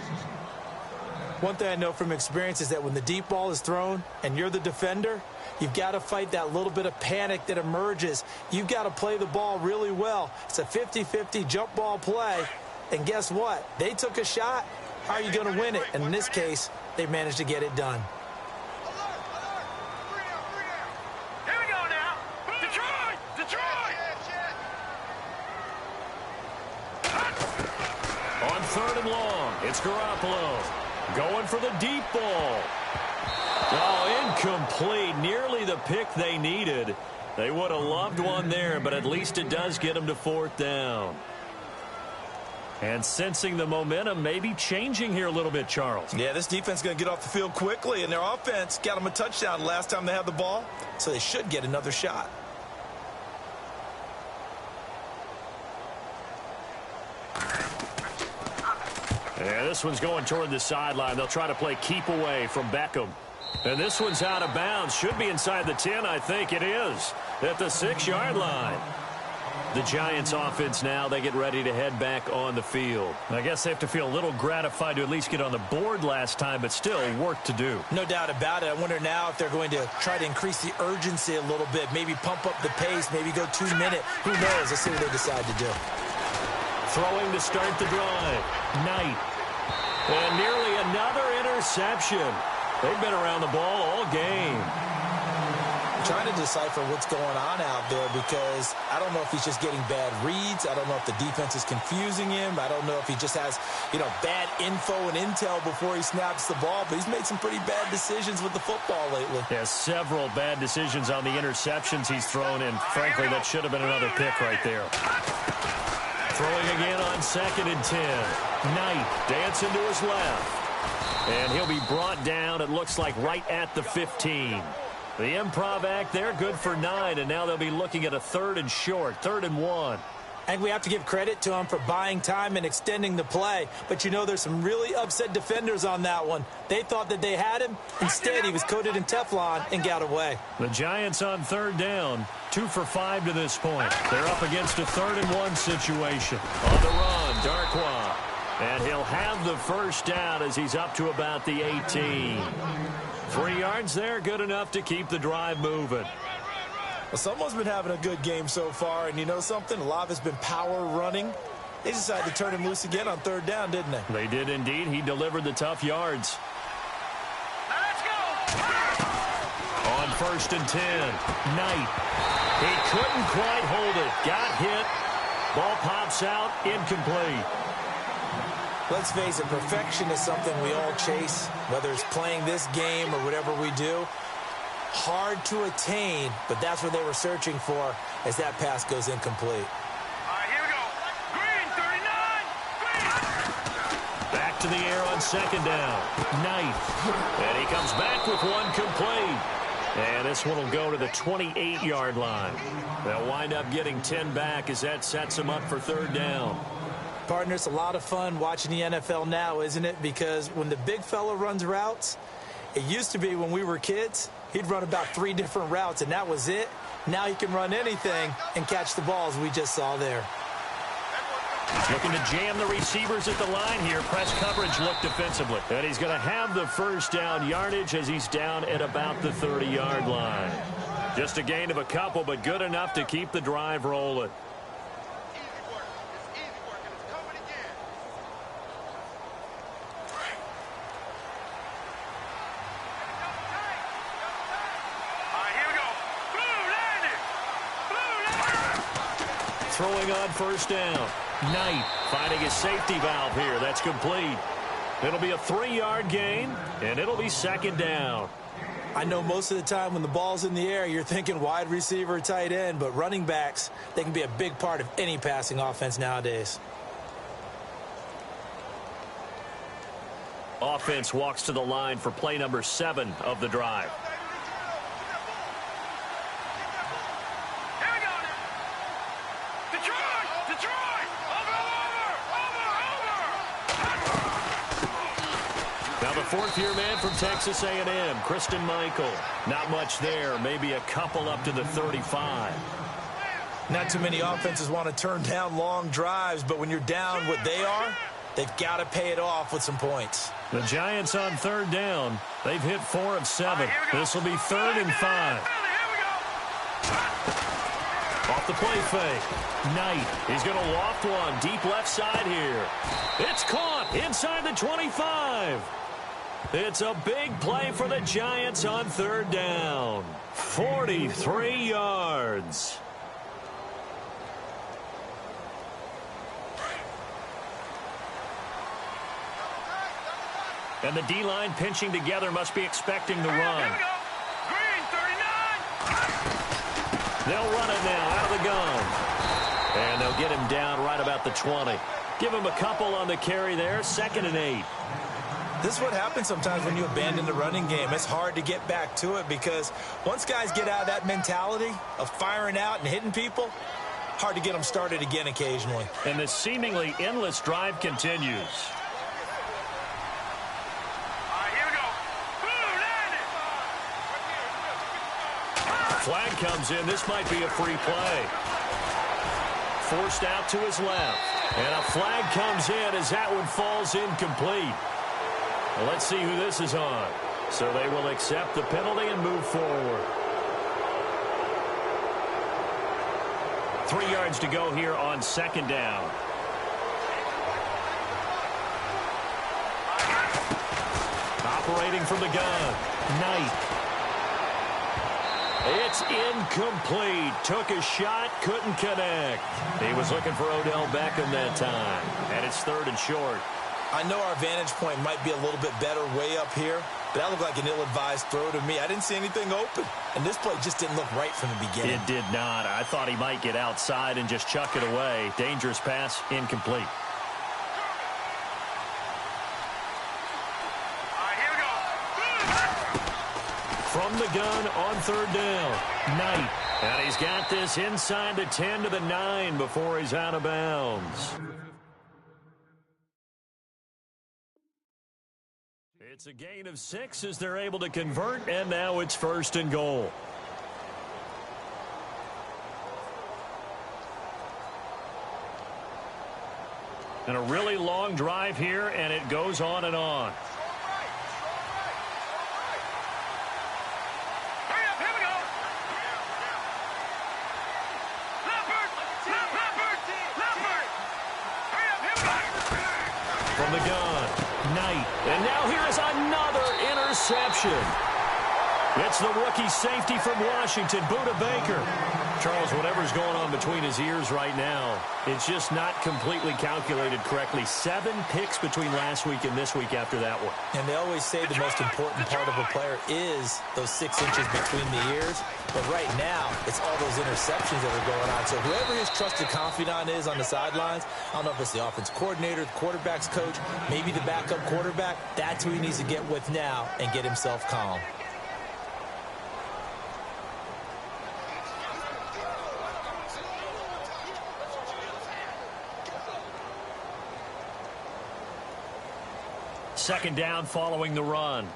One thing I know from experience is that when the deep ball is thrown and you're the defender, you've got to fight that little bit of panic that emerges. You've got to play the ball really well. It's a 50-50 jump ball play. And guess what? They took a shot. How are you going to win it? And in this case, they managed to get it done. Here we go now. Detroit! Detroit! On 3rd and long, it's Garoppolo going for the deep ball. Oh, incomplete. Nearly the pick they needed. They would have loved one there, but at least it does get them to 4th down. And sensing the momentum maybe changing here a little bit, Charles. Yeah, this defense is going to get off the field quickly, and their offense got them a touchdown last time they had the ball, so they should get another shot. Yeah, this one's going toward the sideline. They'll try to play keep away from Beckham. And this one's out of bounds. Should be inside the 10, I think it is. At the 6-yard line. The Giants offense now, they get ready to head back on the field. I guess they have to feel a little gratified to at least get on the board last time, but still work to do. No doubt about it. I wonder now if they're going to try to increase the urgency a little bit, maybe pump up the pace, maybe go 2-minute. Who knows? Let's see what they decide to do. Throwing to start the drive. Knight. And nearly another interception. They've been around the ball all game. I'm trying to decipher what's going on out there, because I don't know if he's just getting bad reads. I don't know if the defense is confusing him. I don't know if he just has, bad info and intel before he snaps the ball. But he's made some pretty bad decisions with the football lately. Yeah, several bad decisions on the interceptions he's thrown, and frankly, that should have been another pick right there. Throwing again on 2nd and 10. Knight dancing to his left. And he'll be brought down, it looks like, right at the 15. The improv act there, good for 9, and now they'll be looking at a 3rd and short, 3rd and 1. And we have to give credit to him for buying time and extending the play. But, there's some really upset defenders on that one. They thought that they had him. Instead, he was coated in Teflon and got away. The Giants on 3rd down, 2 for 5 to this point. They're up against a 3rd and 1 situation. On the run, Darkwa. And he'll have the first down as he's up to about the 18. 3 yards there, good enough to keep the drive moving. Well, someone's been having a good game so far, and you know something? A lot of it's been power running. They decided to turn him loose again on 3rd down, didn't they? They did indeed. He delivered the tough yards. Now let's go. On 1st and 10, Knight. He couldn't quite hold it. Got hit. Ball pops out, incomplete. Let's face it, perfection is something we all chase, whether it's playing this game or whatever we do. Hard to attain, but that's what they were searching for as that pass goes incomplete. All right, here we go. Green, 39. Green. Back to the air on 2nd down. Knight. And he comes back with one complete. And this one will go to the 28-yard line. They'll wind up getting 10 back as that sets them up for 3rd down. Partner, it's a lot of fun watching the NFL now, isn't it? Because when the big fella runs routes, it used to be when we were kids, he'd run about 3 different routes, and that was it. Now he can run anything and catch the balls we just saw there. Looking to jam the receivers at the line here. Press coverage look defensively. And he's going to have the first down yardage as he's down at about the 30-yard line. Just a gain of a couple, but good enough to keep the drive rolling. throwing on first down. Knight finding his safety valve here. That's complete. It'll be a 3-yard gain, and it'll be second down. I know most of the time when the ball's in the air, you're thinking wide receiver, tight end, but running backs, they can be a big part of any passing offense nowadays. Offense walks to the line for play number 7 of the drive. Here we go now. Detroit! Detroit! Over! Now the 4th-year man from Texas A&M, Kristen Michael. Not much there, maybe a couple up to the 35. Not too many offenses want to turn down long drives, but when you're down what they are, they've got to pay it off with some points. The Giants on 3rd down. They've hit 4 of 7. This will be 3rd and 5. Off the play fake. Knight. He's going to loft one deep left side here. It's caught inside the 25. It's a big play for the Giants on 3rd down. 43 yards. And the D-line pinching together must be expecting the run. Here we go. Green, 39. They'll run it now out of the gun. And they'll get him down right about the 20. Give him a couple on the carry there. 2nd and 8. This is what happens sometimes when you abandon the running game. It's hard to get back to it because once guys get out of that mentality of firing out and hitting people, hard to get them started again occasionally. And the seemingly endless drive continues. Flag comes in. This might be a free play. Forced out to his left. And a flag comes in as that one falls incomplete. Well, let's see who this is on. So they will accept the penalty and move forward. 3 yards to go here on 2nd down. Operating from the gun. Knight. It's incomplete. Took a shot, couldn't connect. He was looking for Odell Beckham that time. And it's 3rd and short. I know our vantage point might be a little bit better way up here, but that looked like an ill-advised throw to me. I didn't see anything open, and this play just didn't look right from the beginning. It did not. I thought he might get outside and just chuck it away. Dangerous pass, incomplete. From the gun on 3rd down, Knight. And he's got this inside the 10 to the 9 before he's out of bounds. It's a gain of 6 as they're able to convert, and now it's 1st and goal. And a really long drive here, and it goes on and on. From the gun, Knight. And now here is another interception. It's the rookie safety from Washington, Budda Baker. Charles, whatever's going on between his ears right now, it's just not completely calculated correctly. 7 picks between last week and this week after that one. And they always say the most important part of a player is those 6 inches between the ears. But right now, it's all those interceptions that are going on. So whoever his trusted confidant is on the sidelines, I don't know if it's the offense coordinator, the quarterback's coach, maybe the backup quarterback, that's who he needs to get with now and get himself calm. Second down following the run.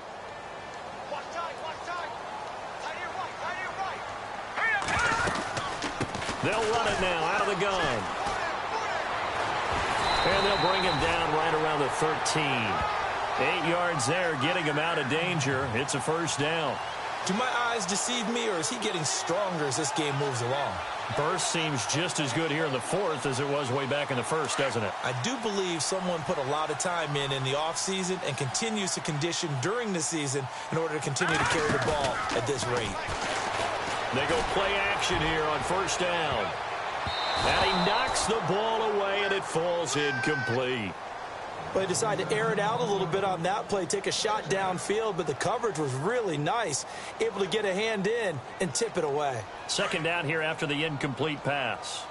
They'll run it now out of the gun. And they'll bring him down right around the 13. 8 yards there, getting him out of danger. It's a 1st down. Do my eyes deceive me, or is he getting stronger as this game moves along? Burst seems just as good here in the 4th as it was way back in the 1st, doesn't it? I do believe someone put a lot of time in the offseason and continues to condition during the season in order to continue to carry the ball at this rate. They go play action here on 1st down. And he knocks the ball away, and it falls incomplete. But he decided to air it out a little bit on that play, take a shot downfield, but the coverage was really nice, able to get a hand in and tip it away. Second down here after the incomplete pass.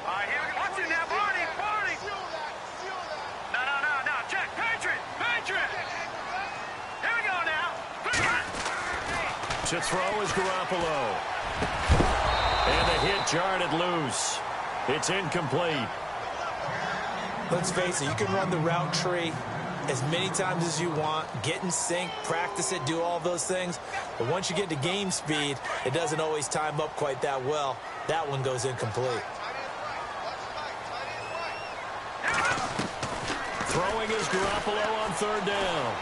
All right, here we go. Watch it now, Barney. No. Check. Patriot. Here we go now. To throw is Garoppolo. And the hit jarred it loose. It's incomplete. Let's face it, you can run the route tree as many times as you want, get in sync, practice it, do all those things. But once you get to game speed, it doesn't always time up quite that well. That one goes incomplete. Throwing is Garoppolo on third down.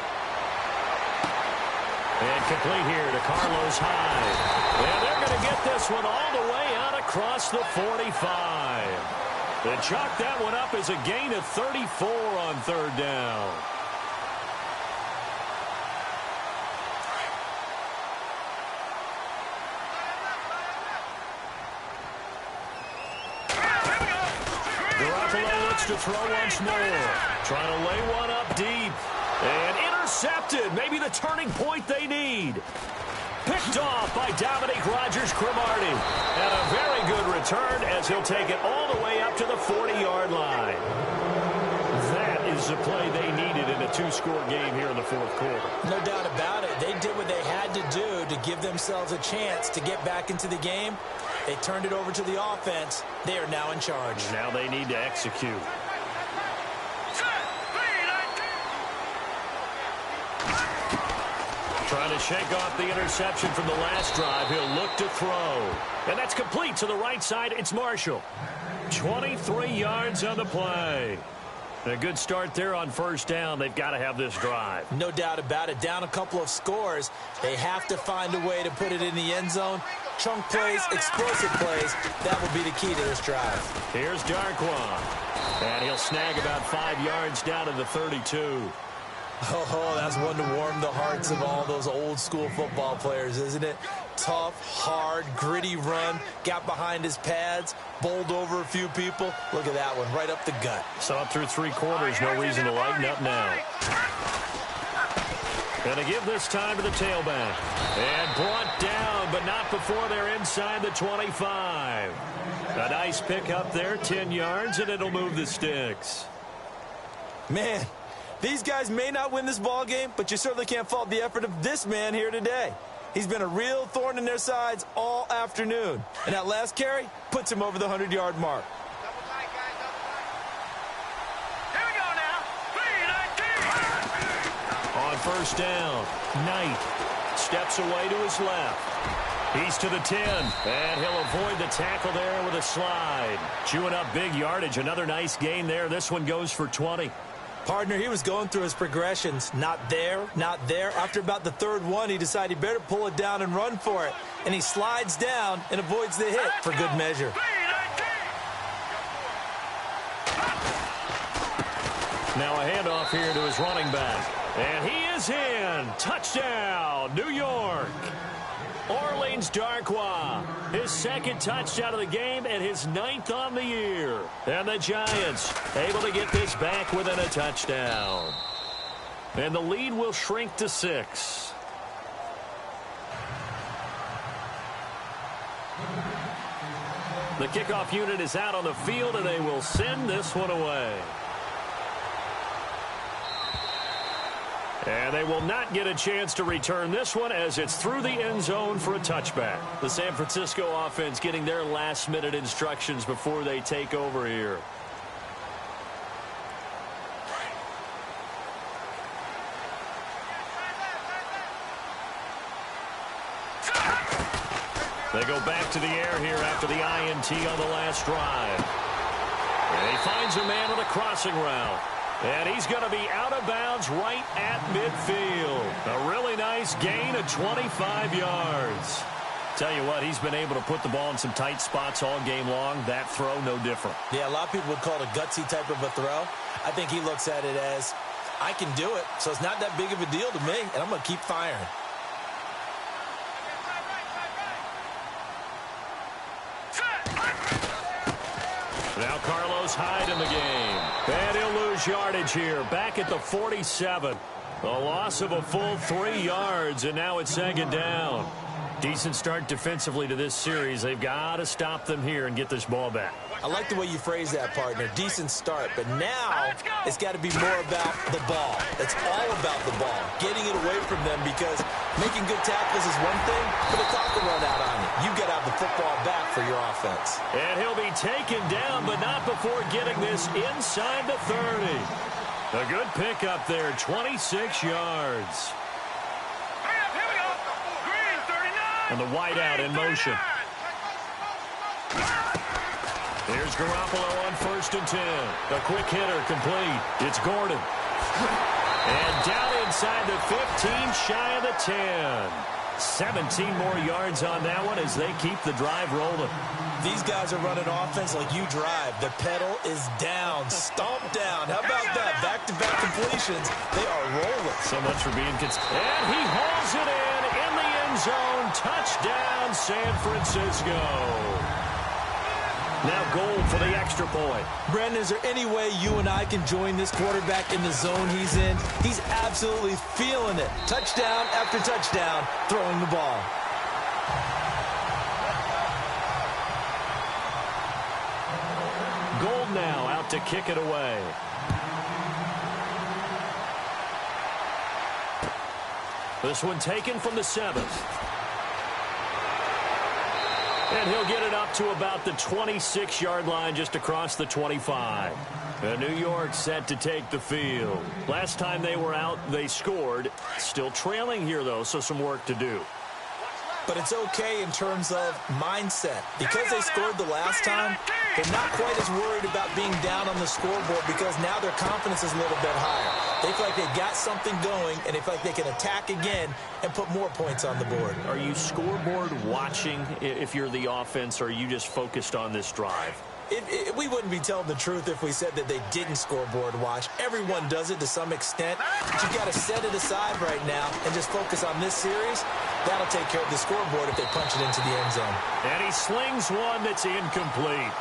And complete here to Carlos Hyde. And they're going to get this one all the way out across the 45. They chalk that one up as a gain of 34 on third down. Garoppolo looks to throw once more. Trying to lay one up deep. And intercepted. Maybe the turning point they need. Picked off by Dominique Rodgers-Cromartie. And a very good return as he'll take it all the way up to the 40-yard line. That is the play they needed in a two-score game here in the fourth quarter. No doubt about it. They did what they had to do to give themselves a chance to get back into the game. They turned it over to the offense. They are now in charge. Now they need to execute. Trying to shake off the interception from the last drive. He'll look to throw. And that's complete to the right side. It's Marshall. 23 yards on the play. A good start there on first down. They've got to have this drive. No doubt about it. Down a couple of scores. They have to find a way to put it in the end zone. Chunk plays, explosive plays. That will be the key to this drive. Here's Darkwa. And he'll snag about 5 yards down to the 32. Oh, that's one to warm the hearts of all those old-school football players, isn't it? Tough, hard, gritty run. Got behind his pads, bowled over a few people. Look at that one, right up the gut. Saw it through three quarters. No reason to lighten up now. Going to give this time to the tailback. And brought down, but not before they're inside the 25. A nice pick up there, 10 yards, and it'll move the sticks. Man, these guys may not win this ball game, but you certainly can't fault the effort of this man here today. He's been a real thorn in their sides all afternoon. And that last carry puts him over the 100-yard mark. Here we go now. 3-19. On first down, Knight steps away to his left. He's to the 10, and he'll avoid the tackle there with a slide. Chewing up big yardage. Another nice gain there. This one goes for 20. Partner, he was going through his progressions. Not there, not there. After about the third one, he decided he better pull it down and run for it. And he slides down and avoids the hit for good measure. Now a handoff here to his running back. And he is in. Touchdown, New York. Orleans Darkwa, his second touchdown of the game and his 9th on the year. And the Giants able to get this back within a touchdown. And the lead will shrink to 6. The kickoff unit is out on the field, and they will send this one away. And they will not get a chance to return this one as it's through the end zone for a touchback. The San Francisco offense getting their last-minute instructions before they take over here. They go back to the air here after the INT on the last drive. And he finds a man with a crossing route. And he's going to be out of bounds right at midfield. A really nice gain of 25 yards. Tell you what, he's been able to put the ball in some tight spots all game long. That throw, no different. Yeah, a lot of people would call it a gutsy type of a throw. I think he looks at it as, I can do it, so it's not that big of a deal to me, and I'm going to keep firing. Now Carlos Hyde in the game. And he'll lose yardage here. Back at the 47. A loss of a full 3 yards, and now it's 2nd down. Decent start defensively to this series. They've got to stop them here and get this ball back. I like the way you phrase that, partner. Decent start, but now it's got to be more about the ball. It's all about the ball, getting it away from them, because making good tackles is one thing, but the clock will run out on you. You've got to have the football back for your offense. And he'll be taken down, but not before getting this inside the 30. A good pickup there, 26 yards. Here we go. Green 39. And the wideout in motion. Here's Garoppolo on 1st and 10. A quick hitter complete. It's Gordon. And down inside the 15, shy of the 10. 17 more yards on that one as they keep the drive rolling. These guys are running offense like you drive. The pedal is down, stomp down. How about that? Back-to-back completions. They are rolling. So much for being consistent. And he hauls it in the end zone. Touchdown, San Francisco. Now goal for the extra point. Brandon, is there any way you and I can join this quarterback in the zone he's in? He's absolutely feeling it. Touchdown after touchdown, throwing the ball. Gold now out to kick it away. This one taken from the 7th. And he'll get it up to about the 26-yard line, just across the 25. And New York set to take the field. Last time they were out, they scored. Still trailing here, though, so some work to do. But it's okay in terms of mindset. Because they scored the last time, they're not quite as worried about being down on the scoreboard, because now their confidence is a little bit higher. They feel like they've got something going, and they feel like they can attack again and put more points on the board. Are you scoreboard watching if you're the offense, or are you just focused on this drive? We wouldn't be telling the truth if we said that they didn't scoreboard watch. Everyone does it to some extent. But you've got to set it aside right now and just focus on this series. That'll take care of the scoreboard if they punch it into the end zone. And he slings one that's incomplete.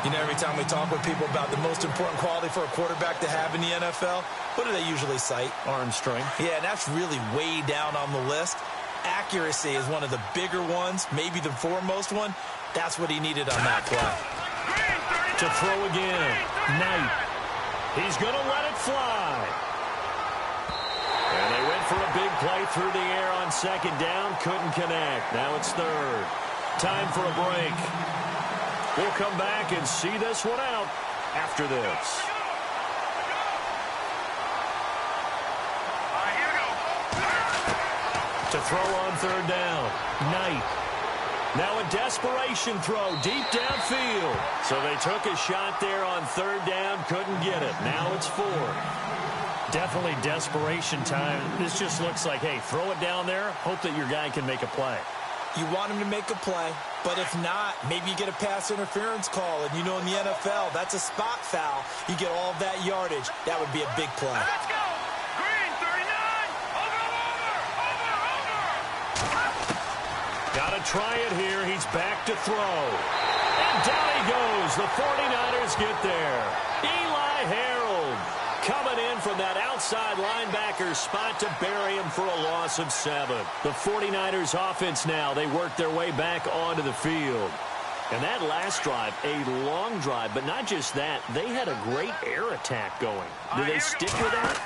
You know, every time we talk with people about the most important quality for a quarterback to have in the NFL, what do they usually cite? Arm strength. Yeah, and that's really way down on the list. Accuracy is one of the bigger ones, maybe the foremost one. That's what he needed on that play. To throw again. Knight. He's going to let it fly. And they went for a big play through the air on 2nd down. Couldn't connect. Now it's 3rd. Time for a break. We'll come back and see this one out after this. To throw on 3rd down. Knight. Now a desperation throw deep downfield. So they took a shot there on 3rd down, couldn't get it. Now it's 4th. Definitely desperation time. This just looks like, hey, throw it down there, hope that your guy can make a play. You want him to make a play, but if not, maybe you get a pass interference call, and you know in the NFL, that's a spot foul. You get all of that yardage. That would be a big play. Let's go. Green 39. Over. Got to try it here. He's back to throw. And down he goes. The 49ers get there. Eli Harold coming in from that outside linebacker spot to bury him for a loss of 7. The 49ers offense now, they work their way back onto the field. And that last drive, a long drive, but not just that, they had a great air attack going. Do they stick with that?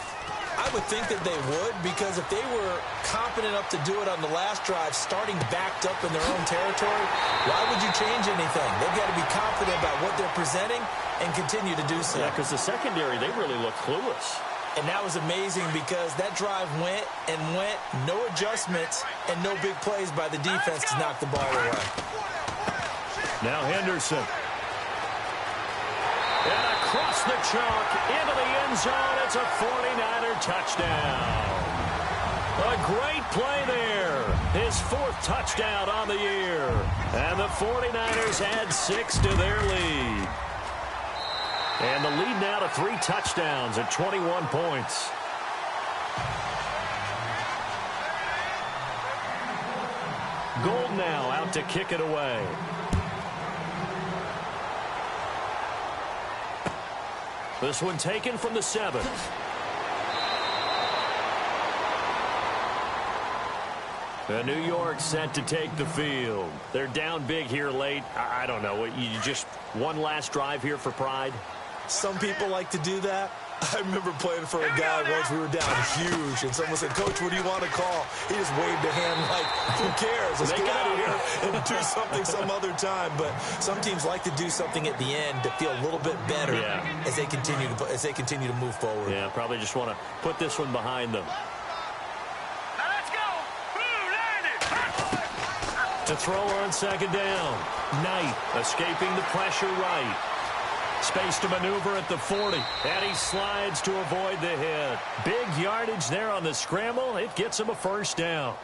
I would think that they would, because if they were confident enough to do it on the last drive, starting backed up in their own territory, why would you change anything? They've got to be confident about what they're presenting and continue to do so. Yeah, because the secondary, they really look clueless. And that was amazing, because that drive went and went, no adjustments, and no big plays by the defense to knock the ball away. Now Henderson. And across the chalk into the end zone. It's a 49er touchdown. A great play there. His 4th touchdown on the year. And the 49ers add 6 to their lead. And the lead now to 3 touchdowns at 21 points. Gold now out to kick it away. This one taken from the 7. And New York set to take the field. They're down big here late. I don't know. You just one last drive here for pride? Some people like to do that. I remember playing for a guy once. We were down huge, and someone said, "Coach, what do you want to call?" He just waved a hand like, "Who cares? Let's get out of here and do something some other time." But some teams like to do something at the end to feel a little bit better as they continue to move forward. Yeah, probably just want to put this one behind them. To throw on second down. Knight escaping the pressure right. Space to maneuver at the 40. And he slides to avoid the hit. Big yardage there on the scramble. It gets him a first down.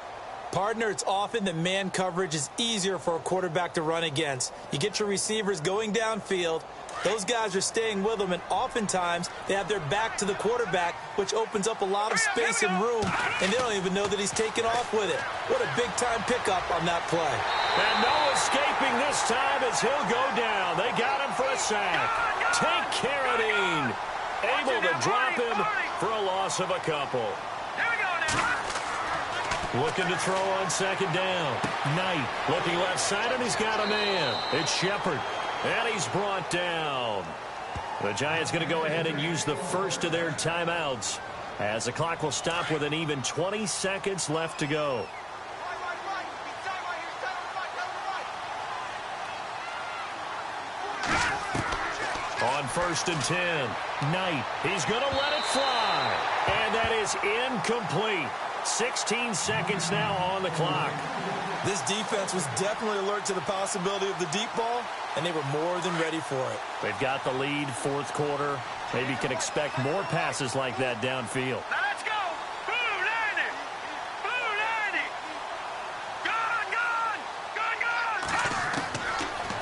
Partner, it's often that man coverage is easier for a quarterback to run against. You get your receivers going downfield. Those guys are staying with them, and oftentimes they have their back to the quarterback, which opens up a lot of space and room, and they don't even know that he's taken off with it. What a big-time pickup on that play. And no escaping this time as he'll go down. They got him for a sack. Tank Carradine able to drop him for a loss of a couple. Looking to throw on second down. Knight looking left side, and he's got a man. It's Shepard. And he's brought down. The Giants going to go ahead and use the first of their timeouts as the clock will stop with an even 20 seconds left to go. On 1st and 10, Knight, he's going to let it fly. And that is incomplete. 16 seconds now on the clock. This defense was definitely alert to the possibility of the deep ball, and they were more than ready for it. They've got the lead, fourth quarter. Maybe can expect more passes like that downfield. Now let's go. Blue landing. Blue landing. Gone.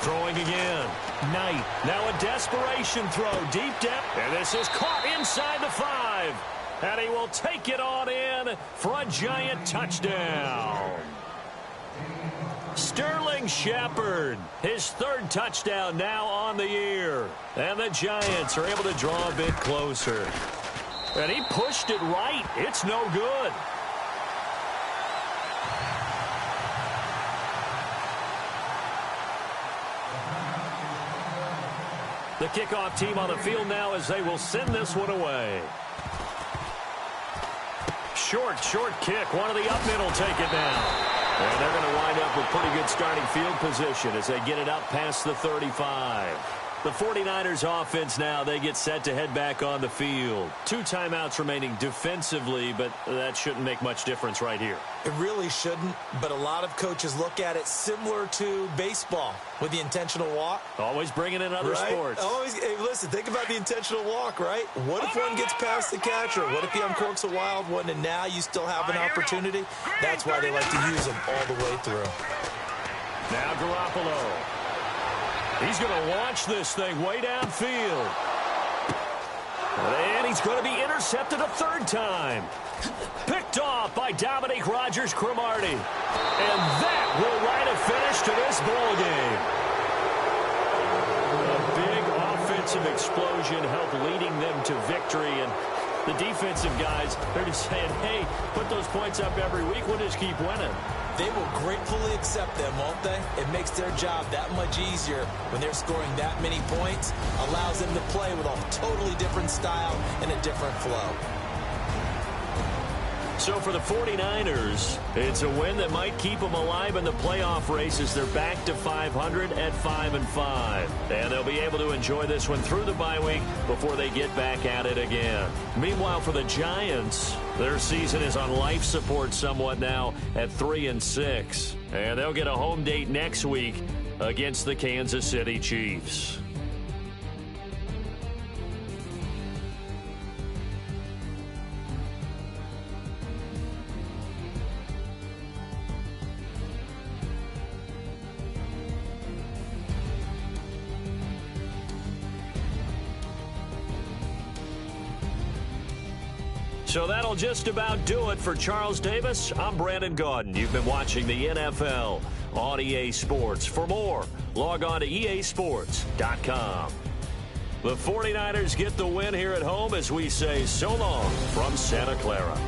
Throwing again. Knight. Now a desperation throw. Deep down. And this is caught inside the 5. And he will take it on in for a Giant touchdown. Sterling Shepard, his 3rd touchdown now on the year. And the Giants are able to draw a bit closer. And he pushed it right. It's no good. The kickoff team on the field now as they will send this one away. Short kick. One of the up men will take it down. And they're going to wind up with pretty good starting field position as they get it up past the 35. The 49ers offense now, they get set to head back on the field. 2 timeouts remaining defensively, but that shouldn't make much difference right here. It really shouldn't, but a lot of coaches look at it similar to baseball with the intentional walk. Always bringing in other sports. Hey, listen, think about the intentional walk, right? What if one gets past the catcher? What if he uncorks a wild one and now you still have an opportunity? That's why they like to use them all the way through. Now Garoppolo. He's going to launch this thing way downfield. And he's going to be intercepted a 3rd time. Picked off by Dominique Rodgers-Cromartie. And that will write a finish to this ball game. A big offensive explosion helped leading them to victory. And the defensive guys, they're just saying, hey, put those points up every week. We'll just keep winning. They will gratefully accept them, won't they? It makes their job that much easier when they're scoring that many points. Allows them to play with a totally different style and a different flow. So for the 49ers, it's a win that might keep them alive in the playoff race as they're back to 500 at 5-5. And they'll be able to enjoy this one through the bye week before they get back at it again. Meanwhile, for the Giants, their season is on life support somewhat now at 3-6. And they'll get a home date next week against the Kansas City Chiefs. So that'll just about do it for Charles Davis. I'm Brandon Gaudin. You've been watching the NFL on EA Sports. For more, log on to easports.com. The 49ers get the win here at home as we say so long from Santa Clara.